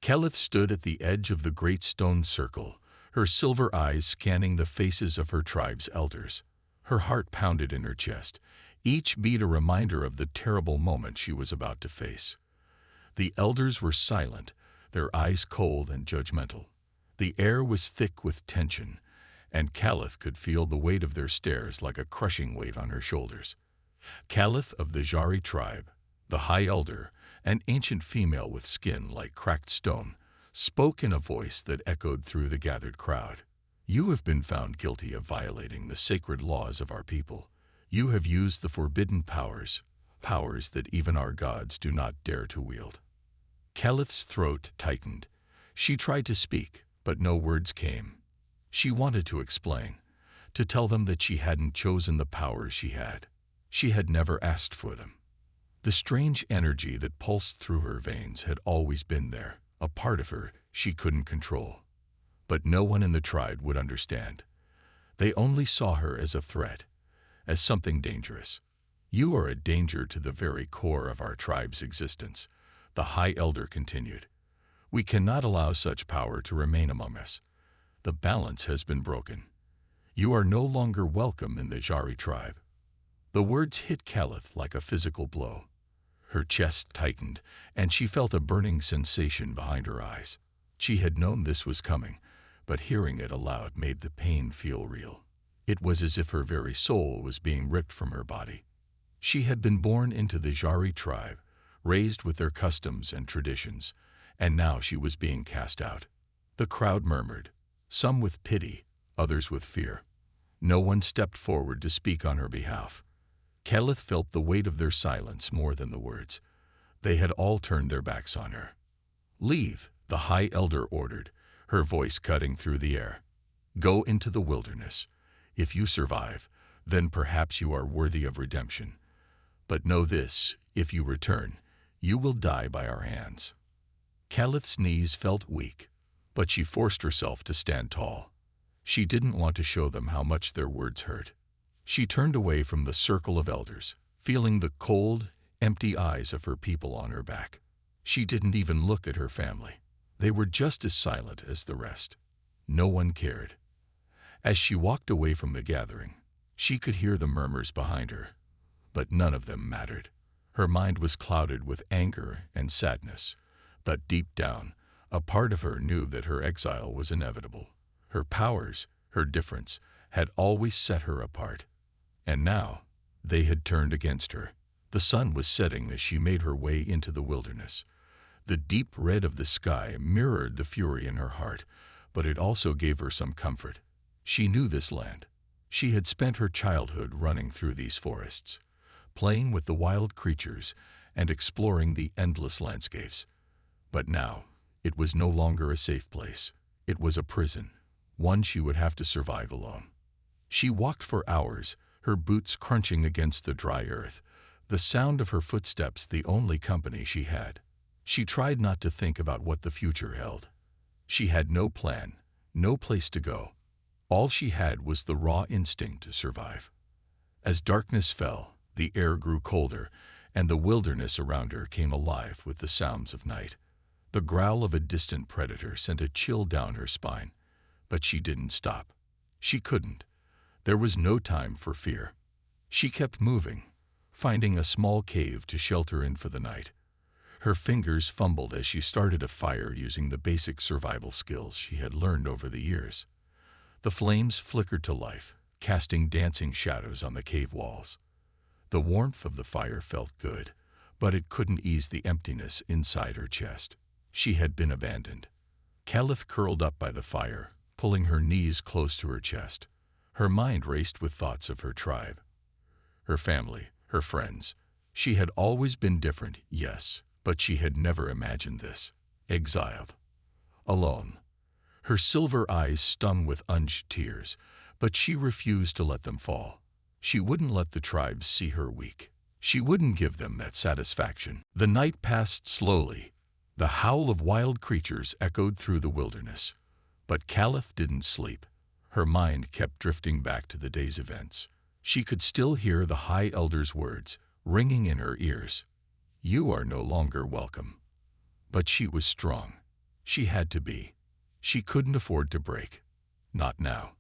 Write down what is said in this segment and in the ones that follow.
Kelith stood at the edge of the great stone circle, her silver eyes scanning the faces of her tribe's elders. Her heart pounded in her chest, each beat a reminder of the terrible moment she was about to face. The elders were silent, their eyes cold and judgmental. The air was thick with tension, and Caliph could feel the weight of their stares like a crushing weight on her shoulders. Caliph of the Jari tribe, the High Elder, an ancient female with skin like cracked stone, spoke in a voice that echoed through the gathered crowd. "You have been found guilty of violating the sacred laws of our people. You have used the forbidden powers, powers that even our gods do not dare to wield." Caliph's throat tightened. She tried to speak, but no words came. She wanted to explain, to tell them that she hadn't chosen the powers she had. She had never asked for them. The strange energy that pulsed through her veins had always been there, a part of her she couldn't control. But no one in the tribe would understand. They only saw her as a threat, as something dangerous. "You are a danger to the very core of our tribe's existence," the High Elder continued. "We cannot allow such power to remain among us. The balance has been broken. You are no longer welcome in the Jari tribe." The words hit Caliph like a physical blow. Her chest tightened, and she felt a burning sensation behind her eyes. She had known this was coming, but hearing it aloud made the pain feel real. It was as if her very soul was being ripped from her body. She had been born into the Jari tribe, raised with their customs and traditions, and now she was being cast out. The crowd murmured, some with pity, others with fear. No one stepped forward to speak on her behalf. Caliph felt the weight of their silence more than the words. They had all turned their backs on her. "Leave," the High Elder ordered, her voice cutting through the air. "Go into the wilderness. If you survive, then perhaps you are worthy of redemption. But know this, if you return, you will die by our hands." Caliph's knees felt weak, but she forced herself to stand tall. She didn't want to show them how much their words hurt. She turned away from the circle of elders, feeling the cold, empty eyes of her people on her back. She didn't even look at her family. They were just as silent as the rest. No one cared. As she walked away from the gathering, she could hear the murmurs behind her, but none of them mattered. Her mind was clouded with anger and sadness, but deep down, a part of her knew that her exile was inevitable. Her powers, her difference, had always set her apart. And now, they had turned against her. The sun was setting as she made her way into the wilderness. The deep red of the sky mirrored the fury in her heart, but it also gave her some comfort. She knew this land. She had spent her childhood running through these forests, playing with the wild creatures and exploring the endless landscapes. But now, it was no longer a safe place. It was a prison, one she would have to survive alone. She walked for hours, her boots crunching against the dry earth, the sound of her footsteps the only company she had. She tried not to think about what the future held. She had no plan, no place to go. All she had was the raw instinct to survive. As darkness fell, the air grew colder, and the wilderness around her came alive with the sounds of night. The growl of a distant predator sent a chill down her spine, but she didn't stop. She couldn't. There was no time for fear. She kept moving, finding a small cave to shelter in for the night. Her fingers fumbled as she started a fire using the basic survival skills she had learned over the years. The flames flickered to life, casting dancing shadows on the cave walls. The warmth of the fire felt good, but it couldn't ease the emptiness inside her chest. She had been abandoned. Caliph curled up by the fire, pulling her knees close to her chest. Her mind raced with thoughts of her tribe, her family, her friends. She had always been different, yes, but she had never imagined this. Exiled. Alone. Her silver eyes stung with unused tears, but she refused to let them fall. She wouldn't let the tribes see her weak. She wouldn't give them that satisfaction. The night passed slowly. The howl of wild creatures echoed through the wilderness. But Caliph didn't sleep. Her mind kept drifting back to the day's events. She could still hear the High Elder's words ringing in her ears. "You are no longer welcome." But she was strong. She had to be. She couldn't afford to break. Not now.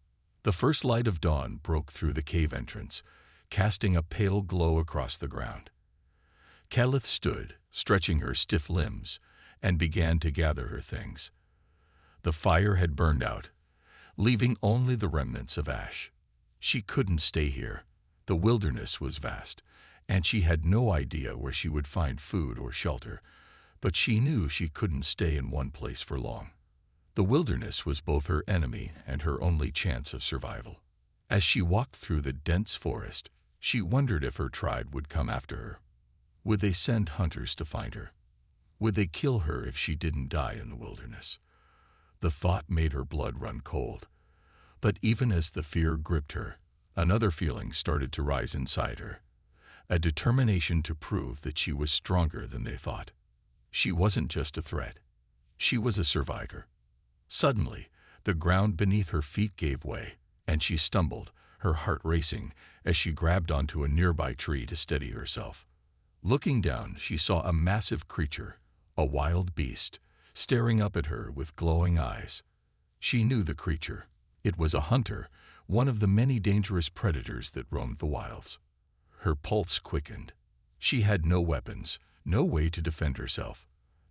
The first light of dawn broke through the cave entrance, casting a pale glow across the ground. Calith stood, stretching her stiff limbs, and began to gather her things. The fire had burned out, leaving only the remnants of ash. She couldn't stay here. The wilderness was vast, and she had no idea where she would find food or shelter, but she knew she couldn't stay in one place for long. The wilderness was both her enemy and her only chance of survival. As she walked through the dense forest, she wondered if her tribe would come after her. Would they send hunters to find her? Would they kill her if she didn't die in the wilderness? The thought made her blood run cold. But even as the fear gripped her, another feeling started to rise inside her, a determination to prove that she was stronger than they thought. She wasn't just a threat. She was a survivor. Suddenly, the ground beneath her feet gave way, and she stumbled, her heart racing, as she grabbed onto a nearby tree to steady herself. Looking down, she saw a massive creature, a wild beast, staring up at her with glowing eyes. She knew the creature. It was a hunter, one of the many dangerous predators that roamed the wilds. Her pulse quickened. She had no weapons, no way to defend herself.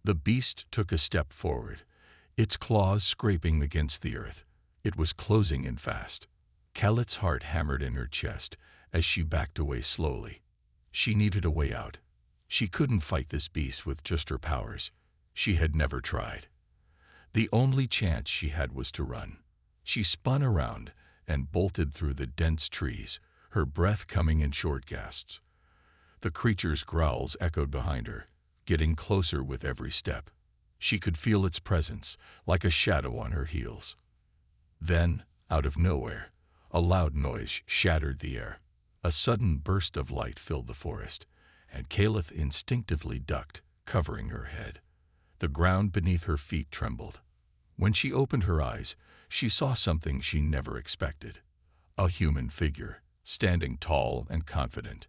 The beast took a step forward, its claws scraping against the earth. It was closing in fast. Calith's heart hammered in her chest as she backed away slowly. She needed a way out. She couldn't fight this beast with just her powers. She had never tried. The only chance she had was to run. She spun around and bolted through the dense trees, her breath coming in short gasps. The creature's growls echoed behind her, getting closer with every step. She could feel its presence, like a shadow on her heels. Then, out of nowhere, a loud noise shattered the air. A sudden burst of light filled the forest, and Calith instinctively ducked, covering her head. The ground beneath her feet trembled. When she opened her eyes, she saw something she never expected. A human figure, standing tall and confident.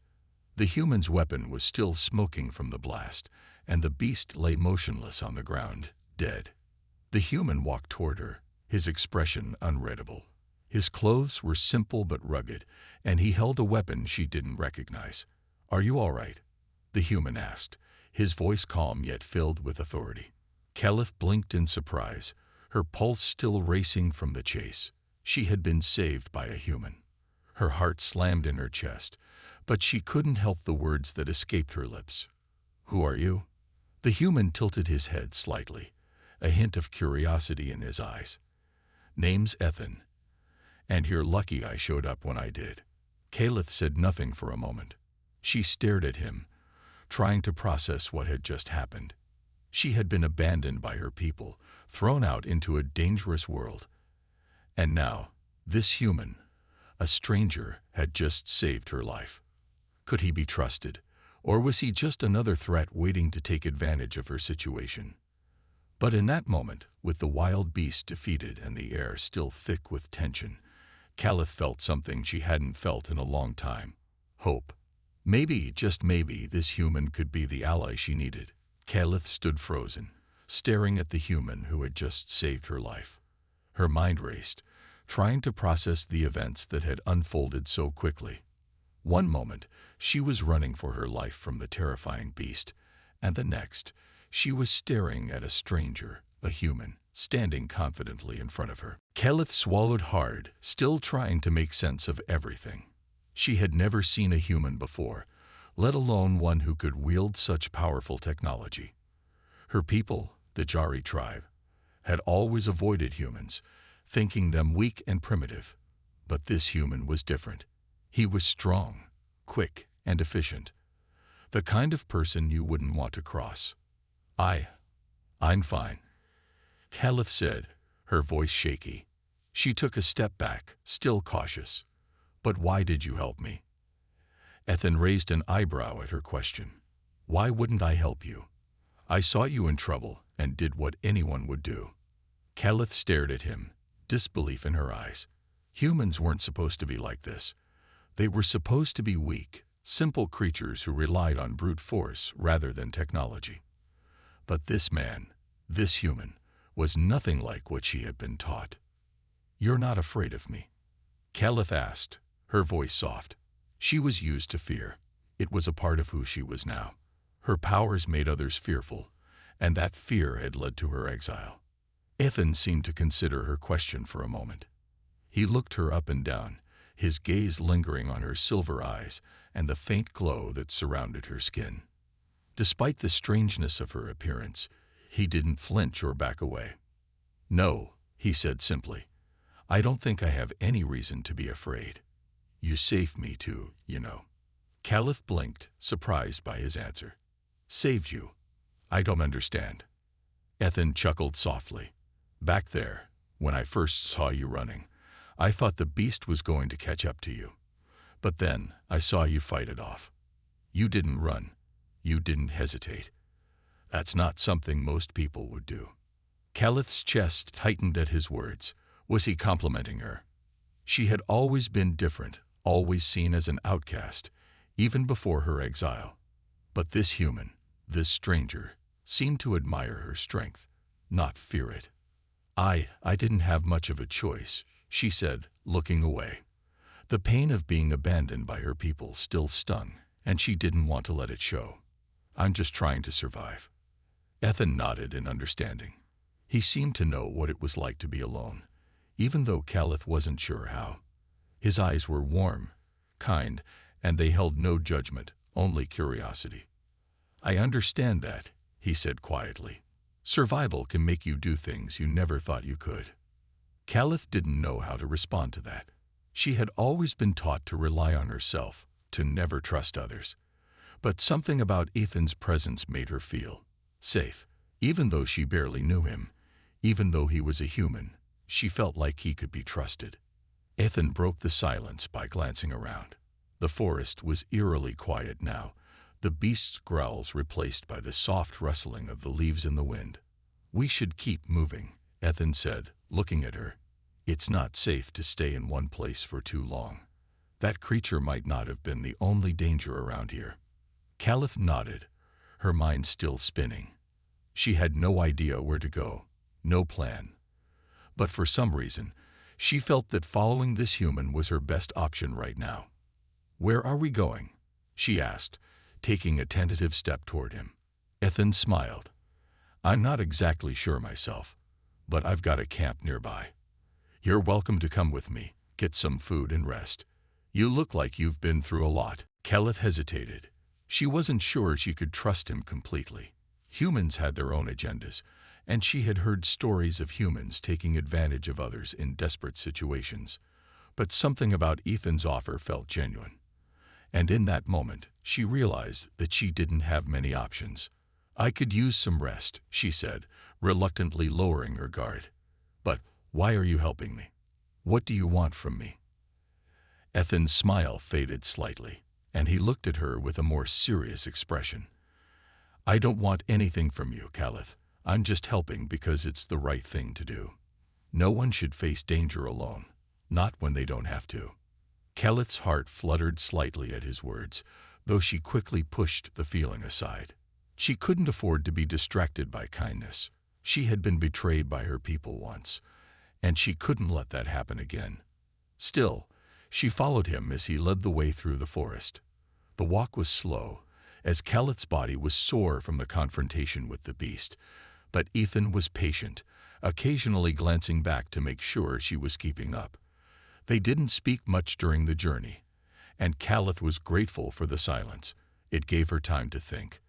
The human's weapon was still smoking from the blast, and the beast lay motionless on the ground, dead. The human walked toward her, his expression unreadable. His clothes were simple but rugged, and he held a weapon she didn't recognize. "Are you all right?" the human asked, his voice calm yet filled with authority. Calith blinked in surprise, her pulse still racing from the chase. She had been saved by a human. Her heart slammed in her chest, but she couldn't help the words that escaped her lips. "Who are you?" The human tilted his head slightly, a hint of curiosity in his eyes. "Name's Ethan, and you're lucky I showed up when I did." Calith said nothing for a moment. She stared at him, trying to process what had just happened. She had been abandoned by her people, thrown out into a dangerous world. And now, this human, a stranger, had just saved her life. Could he be trusted, or was he just another threat waiting to take advantage of her situation? But in that moment, with the wild beast defeated and the air still thick with tension, Calith felt something she hadn't felt in a long time. Hope. Maybe, just maybe, this human could be the ally she needed. Calith stood frozen, staring at the human who had just saved her life. Her mind raced, trying to process the events that had unfolded so quickly. One moment, she was running for her life from the terrifying beast, and the next, she was staring at a stranger, a human, standing confidently in front of her. Calith swallowed hard, still trying to make sense of everything. She had never seen a human before, let alone one who could wield such powerful technology. Her people, the Jari tribe, had always avoided humans, thinking them weak and primitive. But this human was different. He was strong, quick, and efficient. The kind of person you wouldn't want to cross. I'm fine," Calith said, her voice shaky. She took a step back, still cautious. "But why did you help me?" Ethan raised an eyebrow at her question. "Why wouldn't I help you? I saw you in trouble and did what anyone would do." Calith stared at him, disbelief in her eyes. Humans weren't supposed to be like this. They were supposed to be weak, simple creatures who relied on brute force rather than technology. But this man, this human, was nothing like what she had been taught. "You're not afraid of me?" Caliph asked, her voice soft. She was used to fear. It was a part of who she was now. Her powers made others fearful, and that fear had led to her exile. Ethan seemed to consider her question for a moment. He looked her up and down, his gaze lingering on her silver eyes and the faint glow that surrounded her skin. Despite the strangeness of her appearance, he didn't flinch or back away. "No," he said simply. "I don't think I have any reason to be afraid. You saved me too, you know." Caliph blinked, surprised by his answer. "Saved you? I don't understand." Ethan chuckled softly. "Back there, when I first saw you running, I thought the beast was going to catch up to you. But then I saw you fight it off. You didn't run. You didn't hesitate. That's not something most people would do." Caliph's chest tightened at his words. Was he complimenting her? She had always been different, always seen as an outcast, even before her exile. But this human, this stranger, seemed to admire her strength, not fear it. I didn't have much of a choice," she said, looking away. The pain of being abandoned by her people still stung, and she didn't want to let it show. "I'm just trying to survive." Ethan nodded in understanding. He seemed to know what it was like to be alone, even though Caliph wasn't sure how. His eyes were warm, kind, and they held no judgment, only curiosity. "I understand that," he said quietly. "Survival can make you do things you never thought you could." Caliph didn't know how to respond to that. She had always been taught to rely on herself, to never trust others. But something about Ethan's presence made her feel safe. Even though she barely knew him, even though he was a human, she felt like he could be trusted. Ethan broke the silence by glancing around. The forest was eerily quiet now, the beast's growls replaced by the soft rustling of the leaves in the wind. "We should keep moving," Ethan said, looking at her. "It's not safe to stay in one place for too long. That creature might not have been the only danger around here." Caliph nodded, her mind still spinning. She had no idea where to go, no plan. But for some reason, she felt that following this human was her best option right now. "Where are we going?" she asked, taking a tentative step toward him. Ethan smiled. "I'm not exactly sure myself, but I've got a camp nearby. You're welcome to come with me, get some food and rest. You look like you've been through a lot." Caliph hesitated. She wasn't sure she could trust him completely. Humans had their own agendas, and she had heard stories of humans taking advantage of others in desperate situations. But something about Ethan's offer felt genuine. And in that moment, she realized that she didn't have many options. "I could use some rest," she said, reluctantly lowering her guard. "But why are you helping me? What do you want from me?" Ethan's smile faded slightly, and he looked at her with a more serious expression. "I don't want anything from you, Caliph. I'm just helping because it's the right thing to do. No one should face danger alone, not when they don't have to." Caliph's heart fluttered slightly at his words, though she quickly pushed the feeling aside. She couldn't afford to be distracted by kindness. She had been betrayed by her people once, and she couldn't let that happen again. Still, she followed him as he led the way through the forest. The walk was slow, as Caliph's body was sore from the confrontation with the beast, but Ethan was patient, occasionally glancing back to make sure she was keeping up. They didn't speak much during the journey, and Caliph was grateful for the silence. It gave her time to think,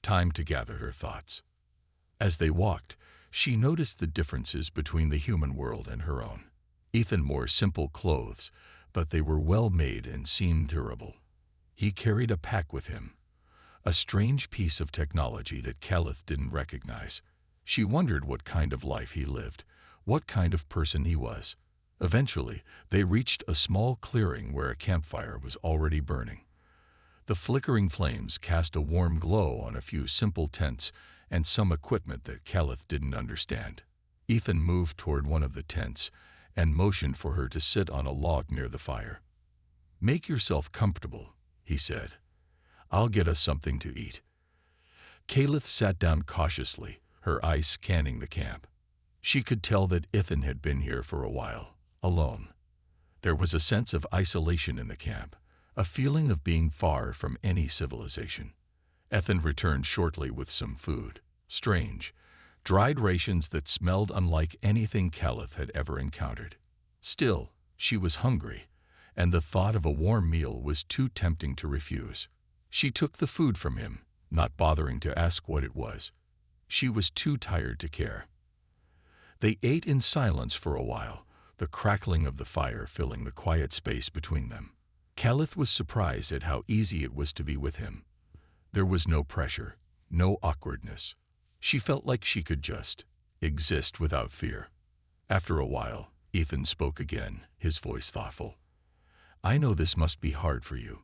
time to gather her thoughts. As they walked, she noticed the differences between the human world and her own. Ethan wore simple clothes, but they were well made and seemed durable. He carried a pack with him, a strange piece of technology that Caliph didn't recognize. She wondered what kind of life he lived, what kind of person he was. Eventually, they reached a small clearing where a campfire was already burning. The flickering flames cast a warm glow on a few simple tents and some equipment that Caliph didn't understand. Ethan moved toward one of the tents and motioned for her to sit on a log near the fire. "Make yourself comfortable," he said. "I'll get us something to eat." Caliph sat down cautiously, her eyes scanning the camp. She could tell that Ethan had been here for a while, alone. There was a sense of isolation in the camp, a feeling of being far from any civilization. Ethan returned shortly with some food. Strange, dried rations that smelled unlike anything Caliph had ever encountered. Still, she was hungry, and the thought of a warm meal was too tempting to refuse. She took the food from him, not bothering to ask what it was. She was too tired to care. They ate in silence for a while, the crackling of the fire filling the quiet space between them. Caliph was surprised at how easy it was to be with him. There was no pressure, no awkwardness. She felt like she could just exist without fear. After a while, Ethan spoke again, his voice thoughtful. "I know this must be hard for you.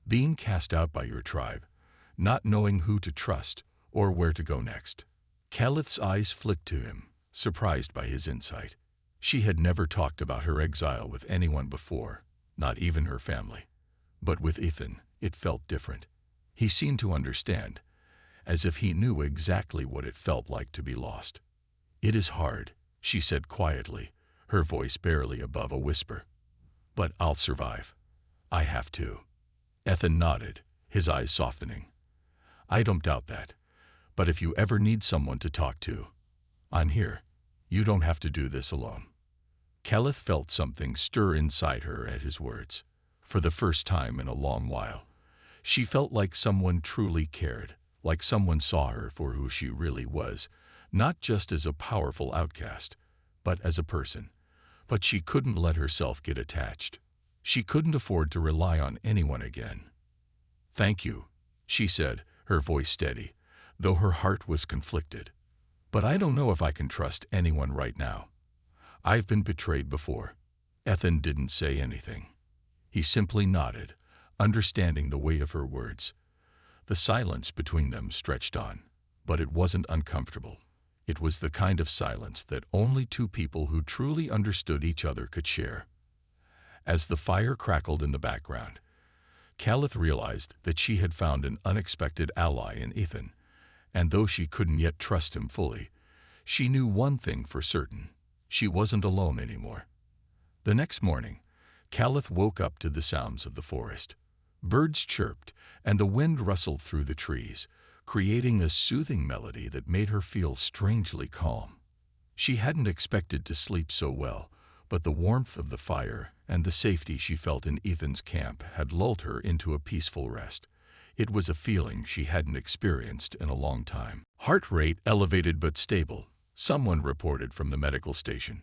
Being cast out by your tribe, not knowing who to trust or where to go next." Caliph's eyes flicked to him, surprised by his insight. She had never talked about her exile with anyone before, not even her family. But with Ethan, it felt different. He seemed to understand, as if he knew exactly what it felt like to be lost. "It is hard," she said quietly, her voice barely above a whisper. "But I'll survive. I have to." Ethan nodded, his eyes softening. "I don't doubt that. But if you ever need someone to talk to, I'm here. You don't have to do this alone." Caliph felt something stir inside her at his words. For the first time in a long while, she felt like someone truly cared, like someone saw her for who she really was, not just as a powerful outcast, but as a person. But she couldn't let herself get attached. She couldn't afford to rely on anyone again. "Thank you," she said, her voice steady, though her heart was conflicted. "But I don't know if I can trust anyone right now. I've been betrayed before." Ethan didn't say anything. He simply nodded, understanding the weight of her words. The silence between them stretched on, but it wasn't uncomfortable. It was the kind of silence that only two people who truly understood each other could share. As the fire crackled in the background, Caliph realized that she had found an unexpected ally in Ethan, and though she couldn't yet trust him fully, she knew one thing for certain: she wasn't alone anymore. The next morning, Caliph woke up to the sounds of the forest. Birds chirped, and the wind rustled through the trees, creating a soothing melody that made her feel strangely calm. She hadn't expected to sleep so well, but the warmth of the fire and the safety she felt in Ethan's camp had lulled her into a peaceful rest. It was a feeling she hadn't experienced in a long time. Heart rate elevated but stable, someone reported from the medical station.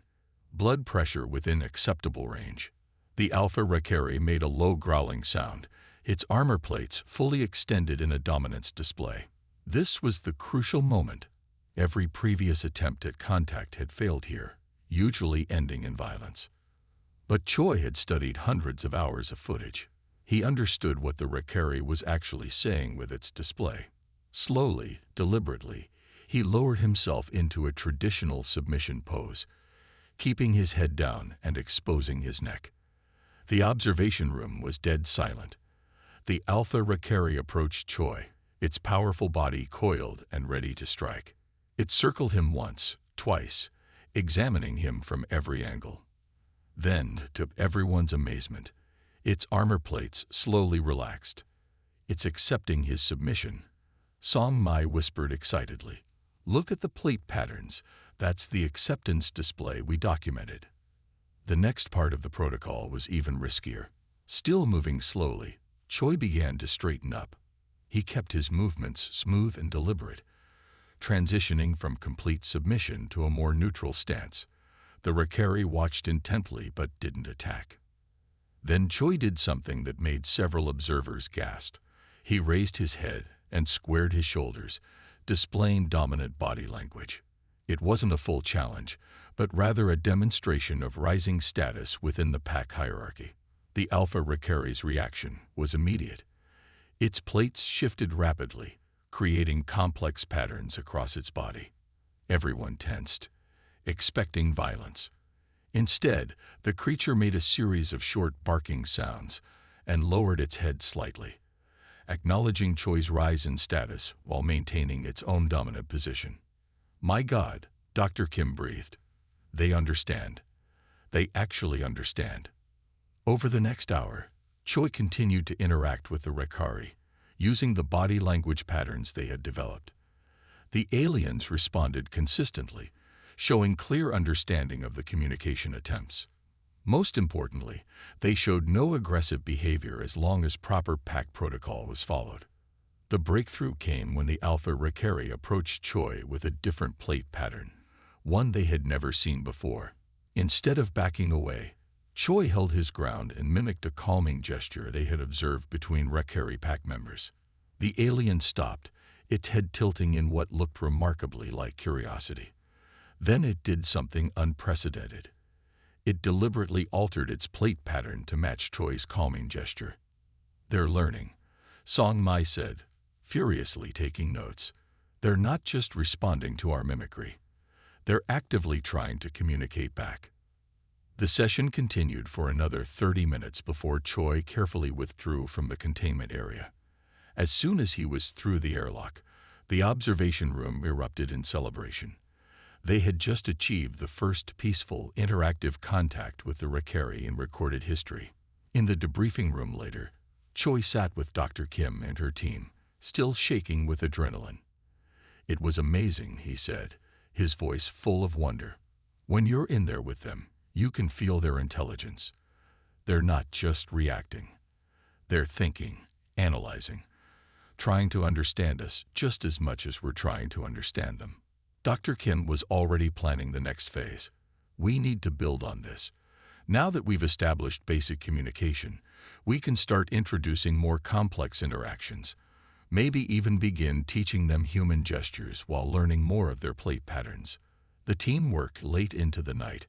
Blood pressure within acceptable range. The Alpha Rakari made a low growling sound, its armor plates fully extended in a dominance display. This was the crucial moment. Every previous attempt at contact had failed here, usually ending in violence. But Choi had studied hundreds of hours of footage. He understood what the Rakari was actually saying with its display. Slowly, deliberately, he lowered himself into a traditional submission pose, keeping his head down and exposing his neck. The observation room was dead silent. The Alpha Rakari approached Choi, its powerful body coiled and ready to strike. It circled him once, twice, examining him from every angle. Then, to everyone's amazement, its armor plates slowly relaxed. "It's accepting his submission," Song Mai whispered excitedly. "Look at the plate patterns. That's the acceptance display we documented." The next part of the protocol was even riskier. Still moving slowly, Choi began to straighten up. He kept his movements smooth and deliberate, transitioning from complete submission to a more neutral stance. The Rakari watched intently but didn't attack. Then Choi did something that made several observers gasp. He raised his head and squared his shoulders, displaying dominant body language. It wasn't a full challenge, but rather a demonstration of rising status within the pack hierarchy. The Alpha Rakari's reaction was immediate. Its plates shifted rapidly, creating complex patterns across its body. Everyone tensed, expecting violence. Instead, the creature made a series of short barking sounds and lowered its head slightly, acknowledging Choi's rise in status while maintaining its own dominant position. "My God," Dr. Kim breathed. They understand. They actually understand. Over the next hour, Choi continued to interact with the Rekari, using the body language patterns they had developed. The aliens responded consistently, showing clear understanding of the communication attempts. Most importantly, they showed no aggressive behavior as long as proper pack protocol was followed. The breakthrough came when the Alpha Rekari approached Choi with a different plate pattern, one they had never seen before. Instead of backing away, Choi held his ground and mimicked a calming gesture they had observed between Rekari pack members. The alien stopped, its head tilting in what looked remarkably like curiosity. Then it did something unprecedented. It deliberately altered its plate pattern to match Choi's calming gesture. "They're learning," Song Mai said, furiously taking notes. "They're not just responding to our mimicry. They're actively trying to communicate back." The session continued for another 30 minutes before Choi carefully withdrew from the containment area. As soon as he was through the airlock, the observation room erupted in celebration. They had just achieved the first peaceful, interactive contact with the Rekari in recorded history. In the debriefing room later, Choi sat with Dr. Kim and her team, still shaking with adrenaline. "It was amazing," he said, his voice full of wonder. "When you're in there with them, you can feel their intelligence. They're not just reacting. They're thinking, analyzing, trying to understand us just as much as we're trying to understand them." Dr. Kim was already planning the next phase. "We need to build on this. Now that we've established basic communication, we can start introducing more complex interactions. Maybe even begin teaching them human gestures while learning more of their plate patterns." The team worked late into the night,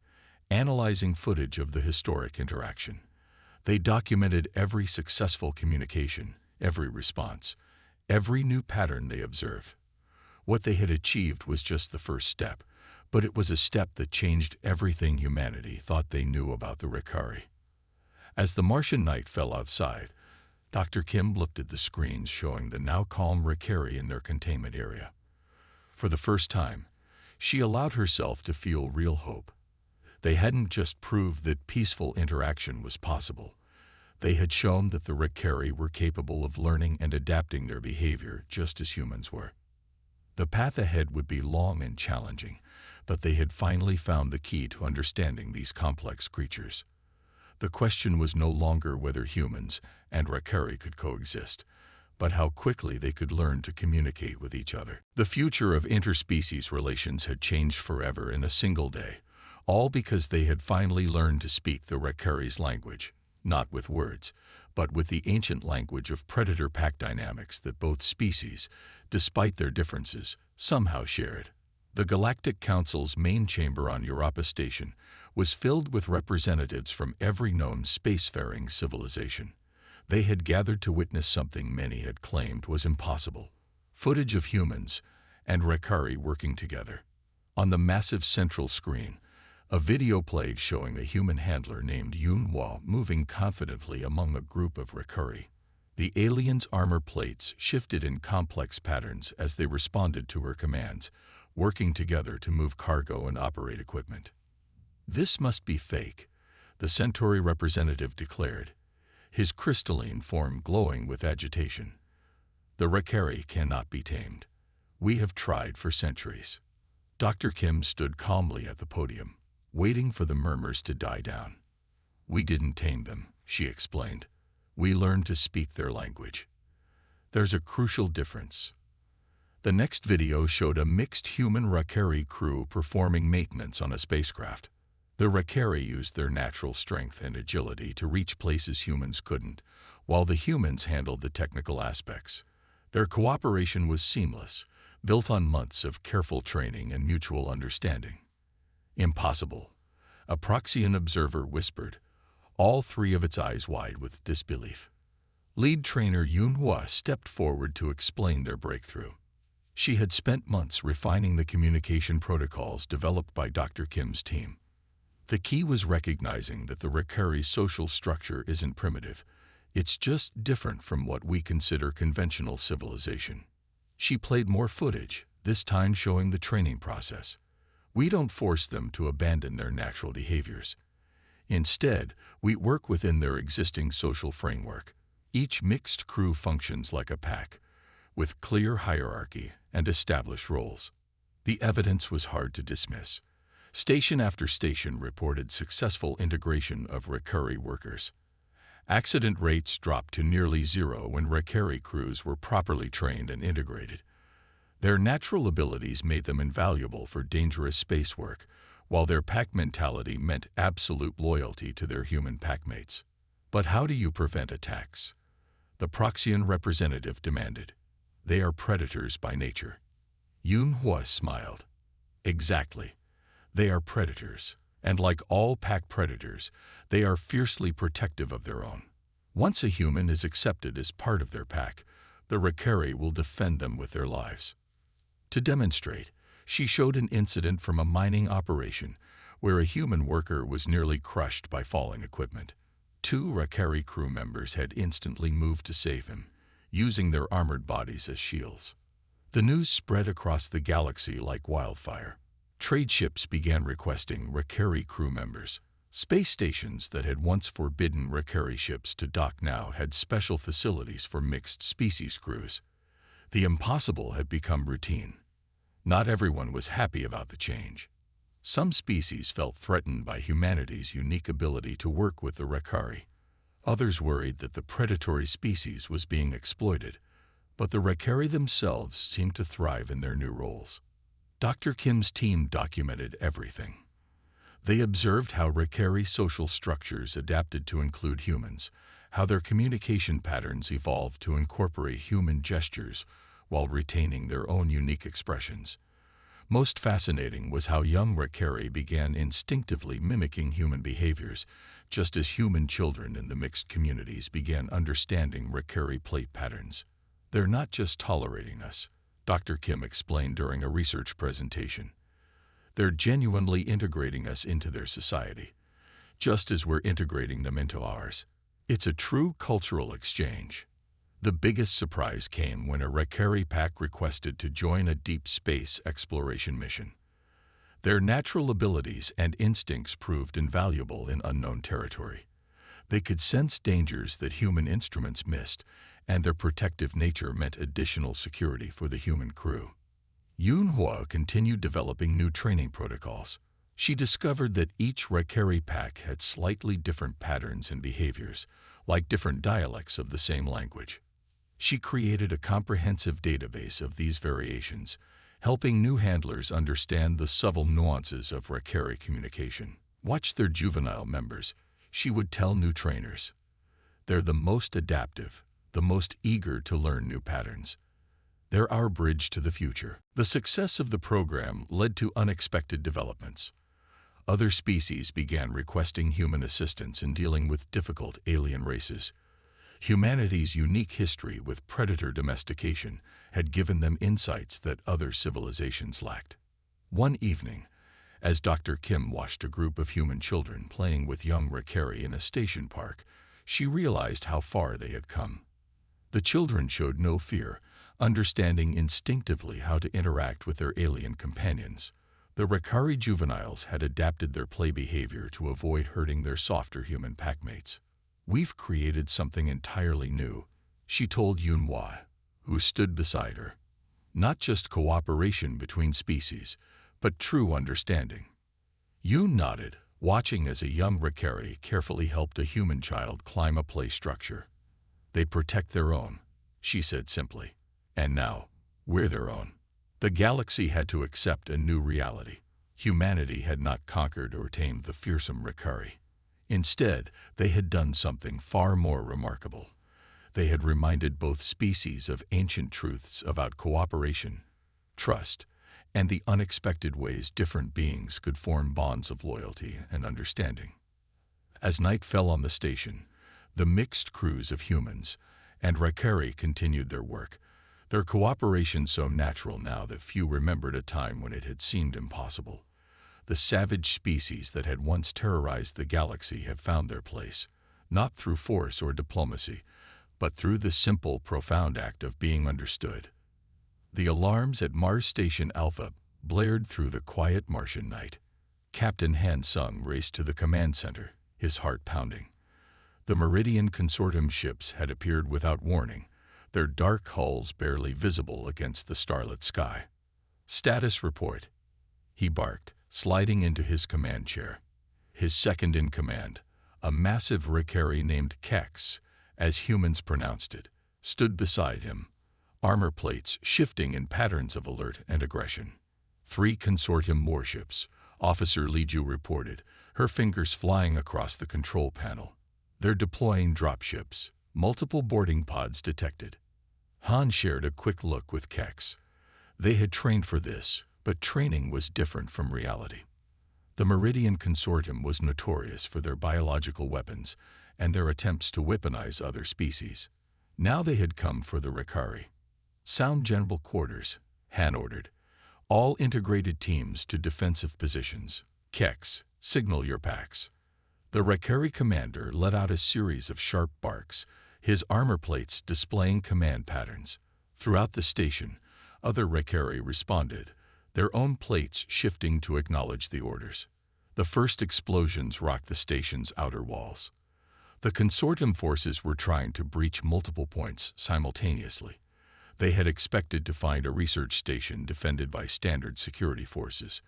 analyzing footage of the historic interaction. They documented every successful communication, every response, every new pattern they observed. What they had achieved was just the first step, but it was a step that changed everything humanity thought they knew about the Rekari. As the Martian night fell outside, Dr. Kim looked at the screens showing the now calm Rekari in their containment area. For the first time, she allowed herself to feel real hope. They hadn't just proved that peaceful interaction was possible. They had shown that the Rekari were capable of learning and adapting their behavior just as humans were. The path ahead would be long and challenging, but they had finally found the key to understanding these complex creatures. The question was no longer whether humans and Rekari could coexist, but how quickly they could learn to communicate with each other. The future of interspecies relations had changed forever in a single day, all because they had finally learned to speak the Rekari's language, not with words, but with the ancient language of predator-pack dynamics that both species, despite their differences, somehow shared. The Galactic Council's main chamber on Europa Station was filled with representatives from every known spacefaring civilization. They had gathered to witness something many had claimed was impossible: footage of humans and Rekari working together. On the massive central screen, a video played showing a human handler named Yunhua moving confidently among a group of Rekari. The alien's armor plates shifted in complex patterns as they responded to her commands, working together to move cargo and operate equipment. "This must be fake," the Centauri representative declared, his crystalline form glowing with agitation. "The Rekari cannot be tamed. We have tried for centuries." Dr. Kim stood calmly at the podium, waiting for the murmurs to die down. "We didn't tame them," she explained. "We learned to speak their language. There's a crucial difference." The next video showed a mixed human-Rekari crew performing maintenance on a spacecraft. The Rekari used their natural strength and agility to reach places humans couldn't, while the humans handled the technical aspects. Their cooperation was seamless, built on months of careful training and mutual understanding. "Impossible," a Proxian observer whispered, all three of its eyes wide with disbelief. Lead trainer Yunhua stepped forward to explain their breakthrough. She had spent months refining the communication protocols developed by Dr. Kim's team. The key was recognizing that the Rekari's social structure isn't primitive. It's just different from what we consider conventional civilization. She played more footage, this time showing the training process. We don't force them to abandon their natural behaviors. Instead, we work within their existing social framework. Each mixed crew functions like a pack, with clear hierarchy and established roles. The evidence was hard to dismiss. Station after station reported successful integration of Rakari workers. Accident rates dropped to nearly zero when Rakari crews were properly trained and integrated. Their natural abilities made them invaluable for dangerous space work, while their pack mentality meant absolute loyalty to their human packmates. But how do you prevent attacks? The Proxian representative demanded. They are predators by nature. Yunhua smiled. Exactly. They are predators, and like all pack predators, they are fiercely protective of their own. Once a human is accepted as part of their pack, the Rakari will defend them with their lives. To demonstrate, she showed an incident from a mining operation where a human worker was nearly crushed by falling equipment. 2 Rakari crew members had instantly moved to save him, using their armored bodies as shields. The news spread across the galaxy like wildfire. Trade ships began requesting Rakari crew members. Space stations that had once forbidden Rakari ships to dock now had special facilities for mixed species crews. The impossible had become routine. Not everyone was happy about the change. Some species felt threatened by humanity's unique ability to work with the Rakari. Others worried that the predatory species was being exploited, but the Rakari themselves seemed to thrive in their new roles. Dr. Kim's team documented everything. They observed how Rakari social structures adapted to include humans, how their communication patterns evolved to incorporate human gestures while retaining their own unique expressions. Most fascinating was how young Rakari began instinctively mimicking human behaviors, just as human children in the mixed communities began understanding Rakari plate patterns. They're not just tolerating us, Dr. Kim explained during a research presentation. They're genuinely integrating us into their society, just as we're integrating them into ours. It's a true cultural exchange. The biggest surprise came when a Rakari pack requested to join a deep space exploration mission. Their natural abilities and instincts proved invaluable in unknown territory. They could sense dangers that human instruments missed, and their protective nature meant additional security for the human crew. Yunhua continued developing new training protocols. She discovered that each Rakari pack had slightly different patterns and behaviors, like different dialects of the same language. She created a comprehensive database of these variations, helping new handlers understand the subtle nuances of Rakari communication. Watch their juvenile members, she would tell new trainers. They're the most adaptive, the most eager to learn new patterns. They're our bridge to the future. The success of the program led to unexpected developments. Other species began requesting human assistance in dealing with difficult alien races. Humanity's unique history with predator domestication had given them insights that other civilizations lacked. One evening, as Dr. Kim watched a group of human children playing with young Rakari in a station park, she realized how far they had come. The children showed no fear, understanding instinctively how to interact with their alien companions. The Rakari juveniles had adapted their play behavior to avoid hurting their softer human packmates. We've created something entirely new, she told Yunhua, who stood beside her. Not just cooperation between species, but true understanding. Yun nodded, watching as a young Rakari carefully helped a human child climb a play structure. They protect their own, she said simply. And now, we're their own. The galaxy had to accept a new reality. Humanity had not conquered or tamed the fearsome Rakari. Instead, they had done something far more remarkable. They had reminded both species of ancient truths about cooperation, trust, and the unexpected ways different beings could form bonds of loyalty and understanding. As night fell on the station, the mixed crews of humans and Rakari continued their work, their cooperation so natural now that few remembered a time when it had seemed impossible. The savage species that had once terrorized the galaxy had found their place, not through force or diplomacy, but through the simple, profound act of being understood. The alarms at Mars Station Alpha blared through the quiet Martian night. Captain Han Sung raced to the command center, his heart pounding. The Meridian Consortium ships had appeared without warning, their dark hulls barely visible against the starlit sky. "Status report," he barked, sliding into his command chair. His second-in-command, a massive Ricari named Kex, as humans pronounced it, stood beside him, armor plates shifting in patterns of alert and aggression. 3 Consortium warships, Officer Li Ju reported, her fingers flying across the control panel. "They're deploying dropships. Multiple boarding pods detected." Han shared a quick look with Kex. They had trained for this, but training was different from reality. The Meridian Consortium was notorious for their biological weapons and their attempts to weaponize other species. Now they had come for the Ricari. "Sound general quarters," Han ordered. "All integrated teams to defensive positions. Kex, signal your packs." The Ricari commander let out a series of sharp barks, his armor plates displaying command patterns. Throughout the station, other Ricari responded, their own plates shifting to acknowledge the orders. The first explosions rocked the station's outer walls. The Consortium forces were trying to breach multiple points simultaneously. They had expected to find a research station defended by standard security forces.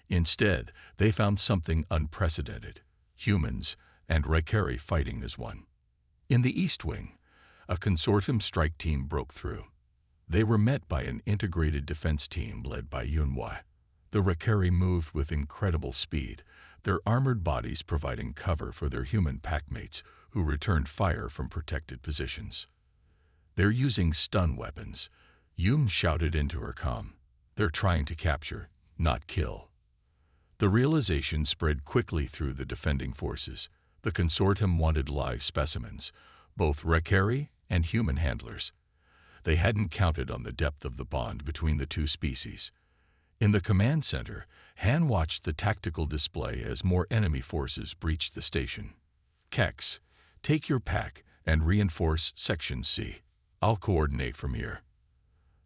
Instead, they found something unprecedented: humans and Ricari fighting as one. In the East Wing, a Consortium strike team broke through. They were met by an integrated defense team led by Yunhua. The Ricari moved with incredible speed, their armored bodies providing cover for their human packmates who returned fire from protected positions. "They're using stun weapons," Yun shouted into her comm. "They're trying to capture, not kill." The realization spread quickly through the defending forces. The Consortium wanted live specimens, both Ricari and human handlers. They hadn't counted on the depth of the bond between the two species. In the command center, Han watched the tactical display as more enemy forces breached the station. "Kex, take your pack and reinforce Section C. I'll coordinate from here."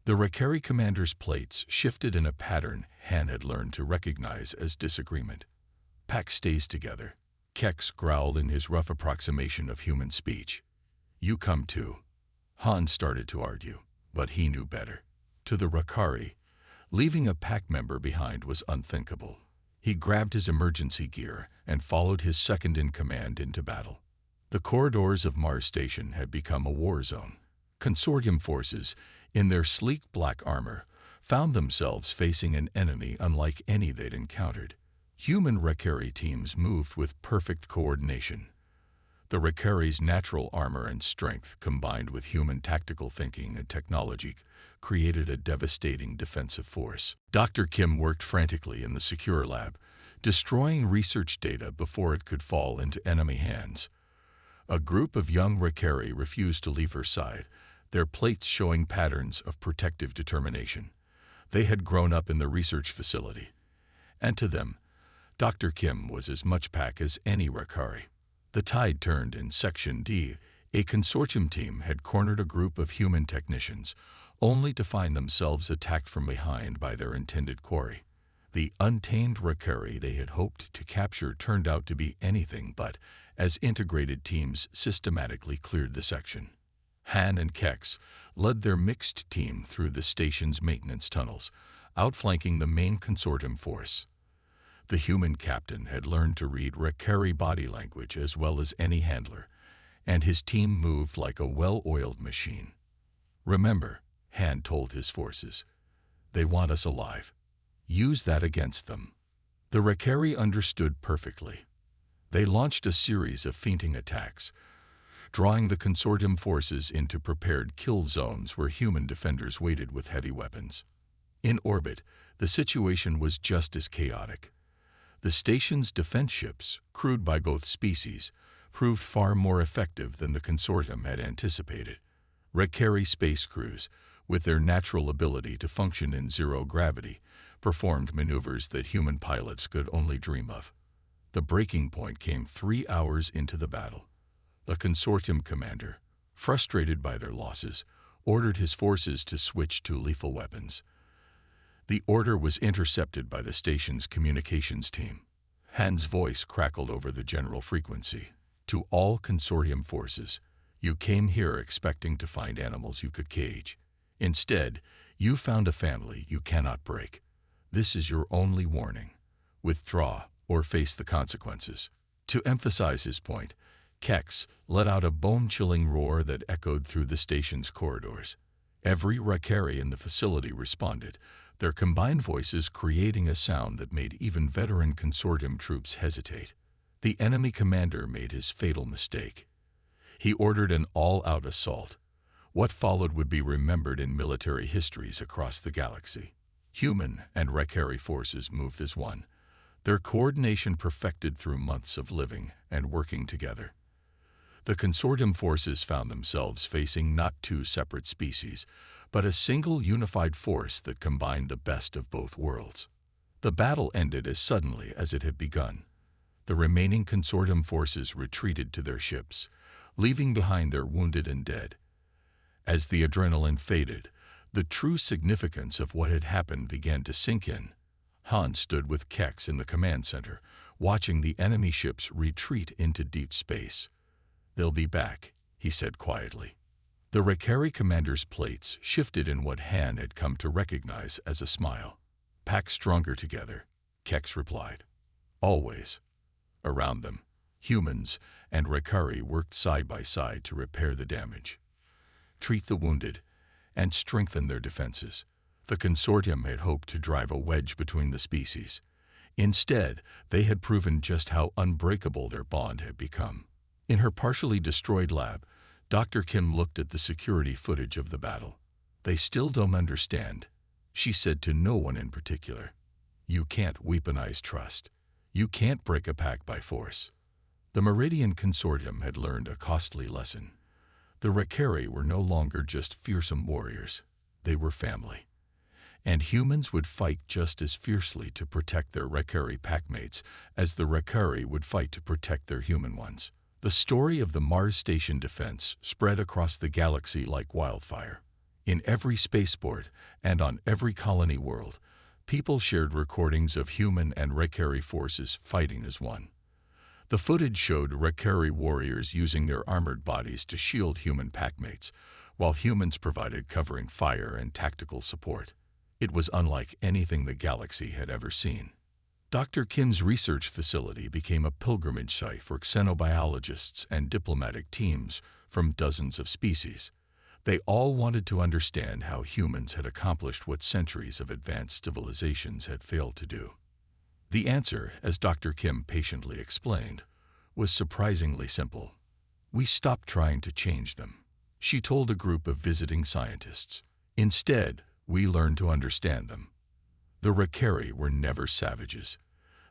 The Ricari commander's plates shifted in a pattern Han had learned to recognize as disagreement. "Pack stays together," Kex growled in his rough approximation of human speech. "You come too." Han started to argue, but he knew better. To the Ricari, leaving a pack member behind was unthinkable. He grabbed his emergency gear and followed his second-in-command into battle. The corridors of Mars Station had become a war zone. Consortium forces, in their sleek black armor, found themselves facing an enemy unlike any they'd encountered. Human Ricari teams moved with perfect coordination. The Ricari's natural armor and strength, combined with human tactical thinking and technology, created a devastating defensive force. Dr. Kim worked frantically in the secure lab, destroying research data before it could fall into enemy hands. A group of young Ricari refused to leave her side, their plates showing patterns of protective determination. They had grown up in the research facility, and to them, Dr. Kim was as much pack as any Ricari. The tide turned in Section D. A Consortium team had cornered a group of human technicians, only to find themselves attacked from behind by their intended quarry. The untamed Ricari they had hoped to capture turned out to be anything but, as integrated teams systematically cleared the section. Han and Kex led their mixed team through the station's maintenance tunnels, outflanking the main Consortium force. The human captain had learned to read Ricari body language as well as any handler, and his team moved like a well-oiled machine. "Remember," Han told his forces, "they want us alive. Use that against them." The Ricari understood perfectly. They launched a series of feinting attacks, drawing the Consortium forces into prepared kill zones where human defenders waited with heavy weapons. In orbit, the situation was just as chaotic. The station's defense ships, crewed by both species, proved far more effective than the Consortium had anticipated. Ricari space crews, with their natural ability to function in zero gravity, performed maneuvers that human pilots could only dream of. The breaking point came 3 hours into the battle. The Consortium commander, frustrated by their losses, ordered his forces to switch to lethal weapons. The order was intercepted by the station's communications team. Han's voice crackled over the general frequency. To all consortium forces, you came here expecting to find animals you could cage. Instead, you found a family you cannot break. This is your only warning. Withdraw or face the consequences. To emphasize his point, Kex let out a bone-chilling roar that echoed through the station's corridors. Every Rakari in the facility responded, their combined voices creating a sound that made even veteran consortium troops hesitate. The enemy commander made his fatal mistake. He ordered an all-out assault. What followed would be remembered in military histories across the galaxy. Human and Rakari forces moved as one, their coordination perfected through months of living and working together. The consortium forces found themselves facing not two separate species, but a single unified force that combined the best of both worlds. The battle ended as suddenly as it had begun. The remaining consortium forces retreated to their ships, leaving behind their wounded and dead. As the adrenaline faded, the true significance of what had happened began to sink in. Han stood with Kex in the command center, watching the enemy ships retreat into deep space. "They'll be back," he said quietly. The Rakari commander's plates shifted in what Han had come to recognize as a smile. "Pack stronger together," Kex replied. "Always." Around them, humans and Rakari worked side by side to repair the damage, treat the wounded, and strengthen their defenses. The consortium had hoped to drive a wedge between the species. Instead, they had proven just how unbreakable their bond had become. In her partially destroyed lab, Dr. Kim looked at the security footage of the battle. "They still don't understand," she said to no one in particular. "You can't weaponize trust. You can't break a pact by force." The Meridian Consortium had learned a costly lesson. The Rakari were no longer just fearsome warriors. They were family. And humans would fight just as fiercely to protect their Rakari packmates as the Rakari would fight to protect their human ones. The story of the Mars Station defense spread across the galaxy like wildfire. In every spaceport and on every colony world, people shared recordings of human and Rakari forces fighting as one. The footage showed Rakari warriors using their armored bodies to shield human packmates, while humans provided covering fire and tactical support. It was unlike anything the galaxy had ever seen. Dr. Kim's research facility became a pilgrimage site for xenobiologists and diplomatic teams from dozens of species. They all wanted to understand how humans had accomplished what centuries of advanced civilizations had failed to do. The answer, as Dr. Kim patiently explained, was surprisingly simple. "We stopped trying to change them," she told a group of visiting scientists. "Instead, we learned to understand them." The Rakari were never savages.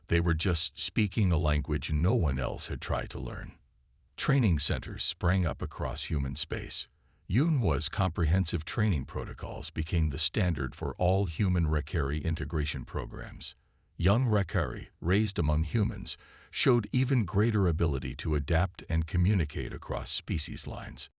They were just speaking a language no one else had tried to learn. Training centers sprang up across human space. Yunhua's comprehensive training protocols became the standard for all human Rakari integration programs. Young Rakari, raised among humans, showed even greater ability to adapt and communicate across species lines.